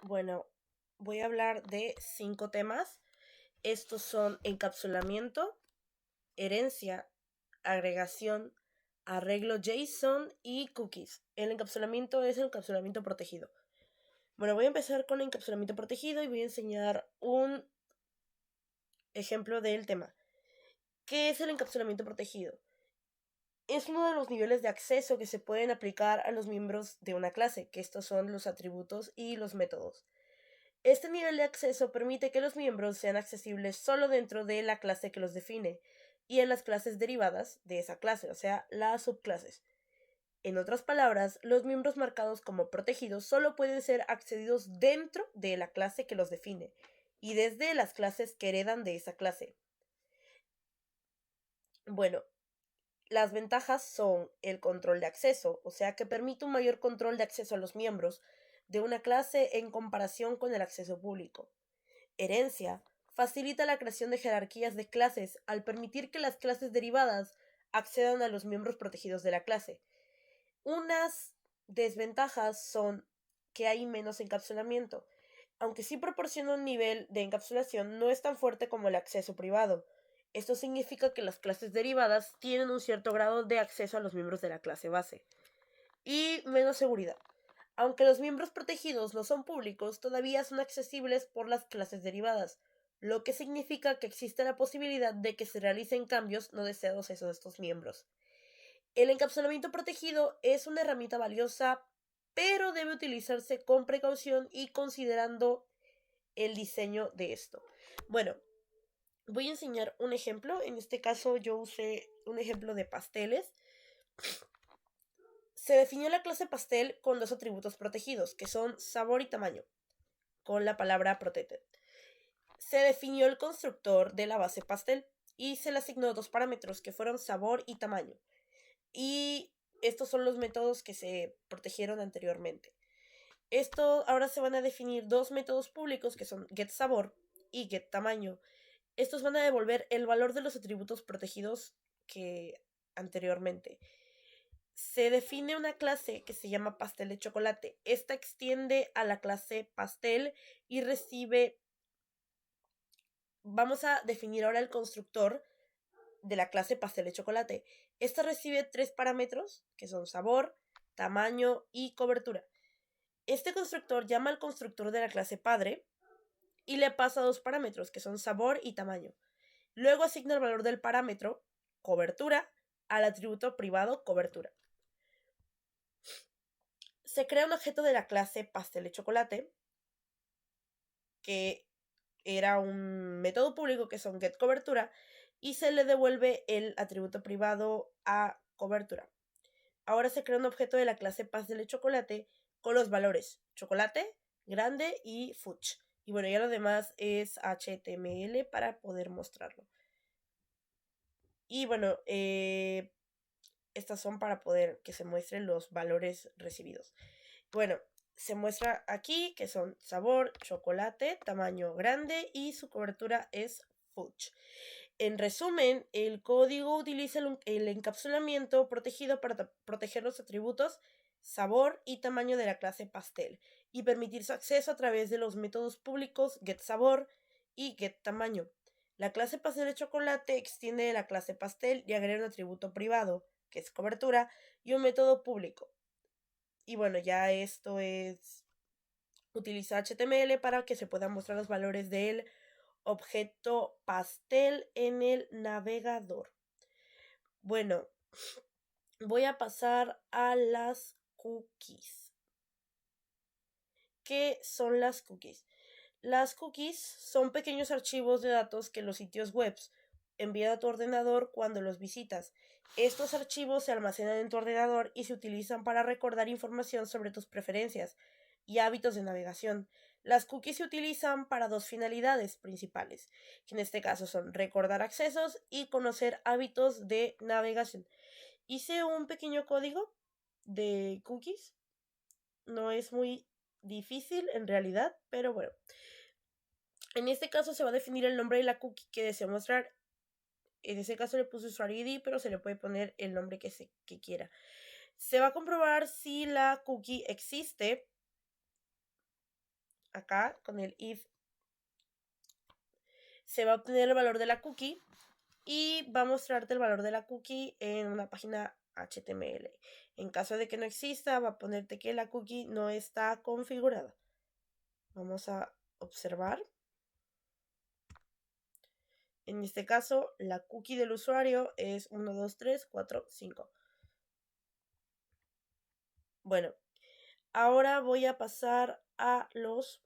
Bueno, voy a hablar de 5 temas. Estos son encapsulamiento, herencia, agregación, arreglo JSON y cookies. El encapsulamiento es el encapsulamiento protegido. Bueno, voy a empezar con el encapsulamiento protegido y voy a enseñar un ejemplo del tema. ¿Qué es el encapsulamiento protegido? Es uno de los niveles de acceso que se pueden aplicar a los miembros de una clase, que estos son los atributos y los métodos. Este nivel de acceso permite que los miembros sean accesibles solo dentro de la clase que los define y en las clases derivadas de esa clase, o sea, las subclases. En otras palabras, los miembros marcados como protegidos solo pueden ser accedidos dentro de la clase que los define y desde las clases que heredan de esa clase. Bueno, las ventajas son el control de acceso, o sea que permite un mayor control de acceso a los miembros de una clase en comparación con el acceso público. Herencia facilita la creación de jerarquías de clases al permitir que las clases derivadas accedan a los miembros protegidos de la clase. Unas desventajas son que hay menos encapsulamiento. Aunque sí proporciona un nivel de encapsulación, no es tan fuerte como el acceso privado. Esto significa que las clases derivadas tienen un cierto grado de acceso a los miembros de la clase base. Y menos seguridad. Aunque los miembros protegidos no son públicos, todavía son accesibles por las clases derivadas, lo que significa que existe la posibilidad de que se realicen cambios no deseados a estos miembros. El encapsulamiento protegido es una herramienta valiosa, pero debe utilizarse con precaución y considerando el diseño de esto. Bueno, voy a enseñar un ejemplo. En este caso yo usé un ejemplo de pasteles. Se definió la clase pastel con dos atributos protegidos, que son sabor y tamaño, con la palabra protected. Se definió el constructor de la base pastel y se le asignó dos parámetros que fueron sabor y tamaño. Y estos son los métodos que se protegieron anteriormente. Ahora se van a definir dos métodos públicos que son getSabor y getTamaño. Estos van a devolver el valor de los atributos protegidos que anteriormente. Se define una clase que se llama pastel de chocolate. Esta extiende a la clase pastel y recibe... Vamos a definir ahora el constructor de la clase pastel de chocolate. Esta recibe tres parámetros que son sabor, tamaño y cobertura. Este constructor llama al constructor de la clase padre y le pasa dos parámetros que son sabor y tamaño. Luego asigna el valor del parámetro cobertura al atributo privado cobertura. Se crea un objeto de la clase pastel de chocolate que era un método público que son getCobertura y se le devuelve el atributo privado a cobertura. Ahora se crea un objeto de la clase pastel de chocolate con los valores chocolate, grande y fudge. Y bueno, ya lo demás es HTML para poder mostrarlo. Y bueno, estas son para poder que se muestren los valores recibidos. Bueno, se muestra aquí que son sabor, chocolate, tamaño grande y su cobertura es fudge. En resumen, el código utiliza el encapsulamiento protegido para proteger los atributos sabor y tamaño de la clase pastel y permitir su acceso a través de los métodos públicos getSabor y getTamaño. La clase pastel de chocolate extiende la clase pastel y agrega un atributo privado, que es cobertura, y un método público. Y bueno, ya esto es utilizar HTML para que se puedan mostrar los valores del objeto pastel en el navegador. Bueno, voy a pasar a las cookies. ¿Qué son las cookies? Las cookies son pequeños archivos de datos que los sitios web envían a tu ordenador cuando los visitas. Estos archivos se almacenan en tu ordenador y se utilizan para recordar información sobre tus preferencias y hábitos de navegación. Las cookies se utilizan para dos finalidades principales, que en este caso son recordar accesos y conocer hábitos de navegación. Hice un pequeño código de cookies. No es muy difícil en realidad, pero bueno. En este caso se va a definir el nombre de la cookie que desea mostrar. En ese caso le puse usuario ID, pero se le puede poner el nombre que quiera. Se va a comprobar si la cookie existe acá con el if se va a obtener el valor de la cookie y va a mostrarte el valor de la cookie en una página HTML. En caso de que no exista, va a ponerte que la cookie no está configurada. Vamos a observar. En este caso, la cookie del usuario es 1, 2, 3, 4, 5. Bueno, ahora voy a pasar a los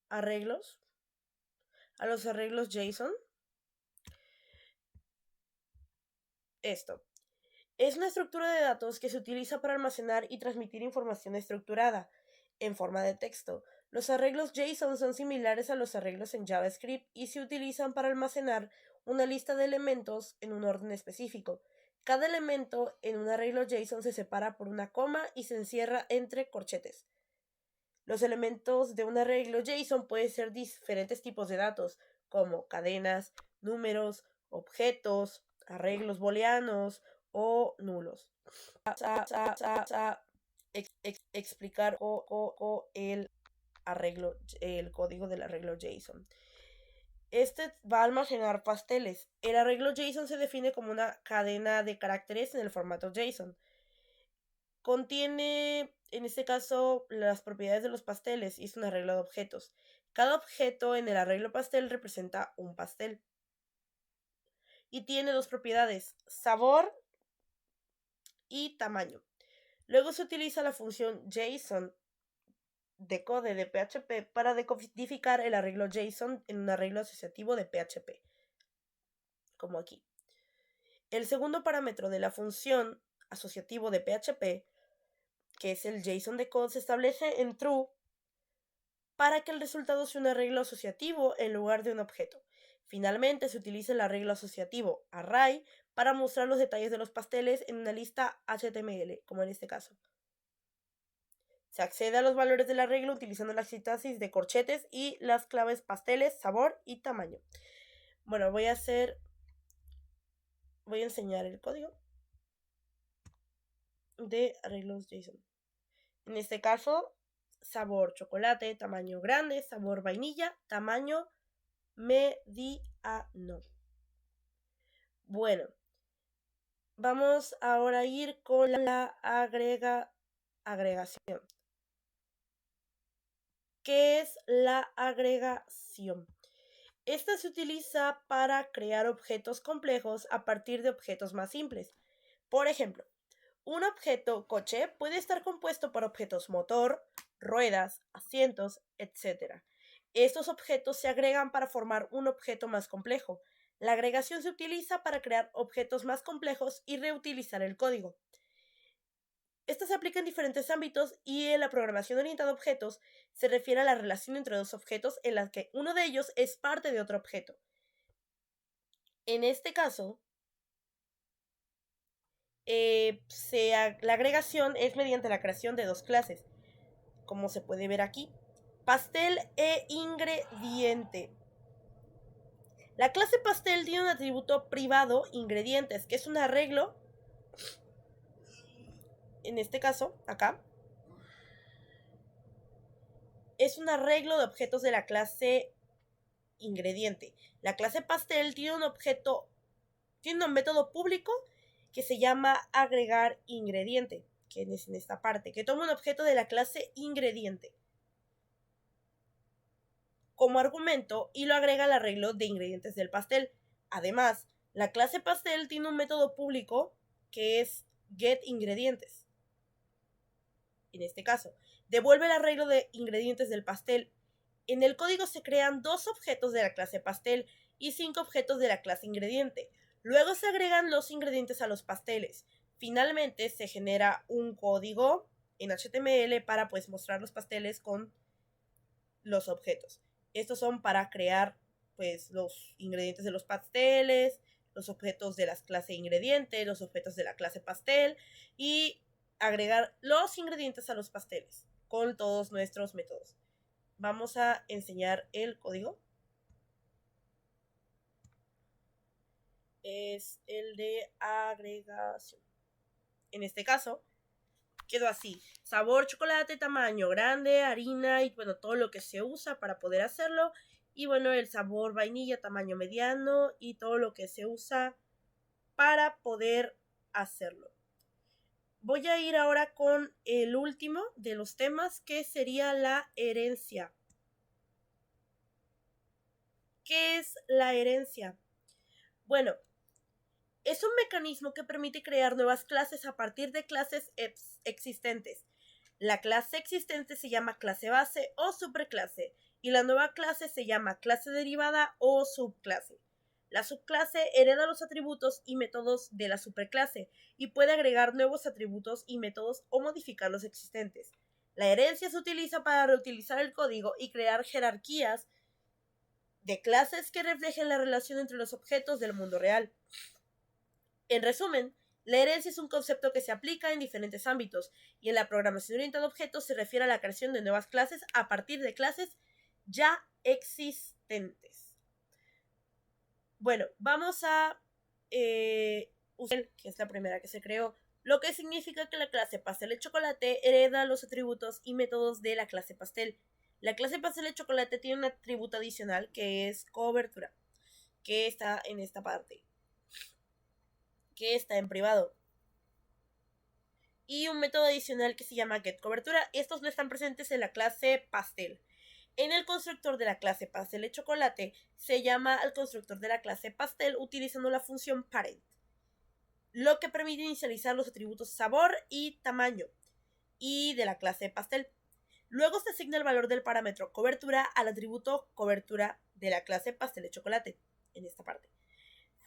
arreglos. A los arreglos JSON. Esto es una estructura de datos que se utiliza para almacenar y transmitir información estructurada en forma de texto. Los arreglos JSON son similares a los arreglos en JavaScript y se utilizan para almacenar una lista de elementos en un orden específico. Cada elemento en un arreglo JSON se separa por una coma y se encierra entre corchetes. Los elementos de un arreglo JSON pueden ser diferentes tipos de datos, como cadenas, números, objetos, arreglos booleanos o nulos. Explicar el arreglo, el código del arreglo JSON. Este va a almacenar pasteles. El arreglo JSON se define como una cadena de caracteres en el formato JSON. Contiene, en este caso, las propiedades de los pasteles y es un arreglo de objetos. Cada objeto en el arreglo pastel representa un pastel. Y tiene dos propiedades, sabor y tamaño. Luego se utiliza la función JSON decode de PHP para decodificar el arreglo JSON en un arreglo asociativo de PHP, como aquí. El segundo parámetro de la función asociativo de PHP, que es el JSON decode, se establece en true para que el resultado sea un arreglo asociativo en lugar de un objeto. Finalmente, se utiliza el arreglo asociativo array para mostrar los detalles de los pasteles en una lista HTML, como en este caso. Se accede a los valores del arreglo utilizando la sintaxis de corchetes y las claves pasteles, sabor y tamaño. Bueno, voy a enseñar el código de arreglos JSON. En este caso, sabor chocolate, tamaño grande, sabor vainilla, tamaño mediano. Bueno, vamos ahora a ir con la agregación. ¿Qué es la agregación? Esta se utiliza para crear objetos complejos a partir de objetos más simples. Por ejemplo, un objeto coche puede estar compuesto por objetos motor, ruedas, asientos, etc. Estos objetos se agregan para formar un objeto más complejo. La agregación se utiliza para crear objetos más complejos y reutilizar el código. Esta se aplica en diferentes ámbitos y en la programación orientada a objetos se refiere a la relación entre dos objetos en la que uno de ellos es parte de otro objeto. En este caso, la agregación es mediante la creación de dos clases, como se puede ver aquí, pastel e ingrediente. La clase pastel tiene un atributo privado, ingredientes, que es un arreglo, en este caso, acá, es un arreglo de objetos de la clase ingrediente. La clase pastel tiene un método público que se llama agregar ingrediente, que es en esta parte, que toma un objeto de la clase ingrediente como argumento y lo agrega al arreglo de ingredientes del pastel. Además, la clase pastel tiene un método público que es getIngredientes. En este caso, devuelve el arreglo de ingredientes del pastel. En el código se crean dos objetos de la clase pastel y 5 objetos de la clase ingrediente. Luego se agregan los ingredientes a los pasteles. Finalmente se genera un código en HTML para mostrar los pasteles con los objetos. Estos son para crear los ingredientes de los pasteles, los objetos de la clase ingrediente, los objetos de la clase pastel y agregar los ingredientes a los pasteles con todos nuestros métodos. Vamos a enseñar el código. Es el de agregación. En este caso, quedó así. Sabor chocolate, tamaño grande, harina y bueno, todo lo que se usa para poder hacerlo. Y bueno, el sabor vainilla, tamaño mediano y todo lo que se usa para poder hacerlo. Voy a ir ahora con el último de los temas, que sería la herencia. ¿Qué es la herencia? Bueno, es un mecanismo que permite crear nuevas clases a partir de clases existentes. La clase existente se llama clase base o superclase y la nueva clase se llama clase derivada o subclase. La subclase hereda los atributos y métodos de la superclase y puede agregar nuevos atributos y métodos o modificar los existentes. La herencia se utiliza para reutilizar el código y crear jerarquías de clases que reflejen la relación entre los objetos del mundo real. En resumen, la herencia es un concepto que se aplica en diferentes ámbitos y en la programación orientada a objetos se refiere a la creación de nuevas clases a partir de clases ya existentes. Bueno, vamos a usar, que es la primera que se creó, lo que significa que la clase pastel de chocolate hereda los atributos y métodos de la clase pastel. La clase pastel de chocolate tiene un atributo adicional que es cobertura, que está en esta parte, que está en privado. Y un método adicional que se llama getCobertura. Estos no están presentes en la clase pastel. En el constructor de la clase pastel de chocolate se llama al constructor de la clase pastel utilizando la función parent, lo que permite inicializar los atributos sabor y tamaño y de la clase pastel. Luego se asigna el valor del parámetro cobertura al atributo cobertura de la clase pastel de chocolate, en esta parte.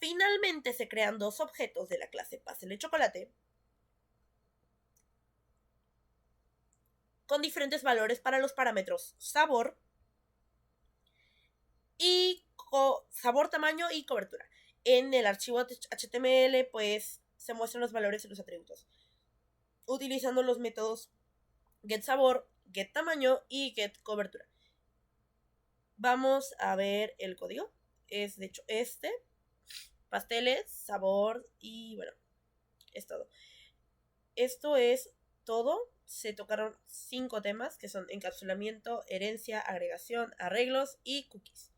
Finalmente se crean dos objetos de la clase pastel de chocolate con diferentes valores para los parámetros sabor y sabor, tamaño y cobertura. En el archivo HTML pues se muestran los valores y los atributos utilizando los métodos getSabor, getTamaño y getCobertura. Vamos a ver el código. Es de hecho este: pasteles, sabor y bueno, es todo. Esto es todo. Se tocaron 5 temas que son encapsulamiento, herencia, agregación, arreglos y cookies.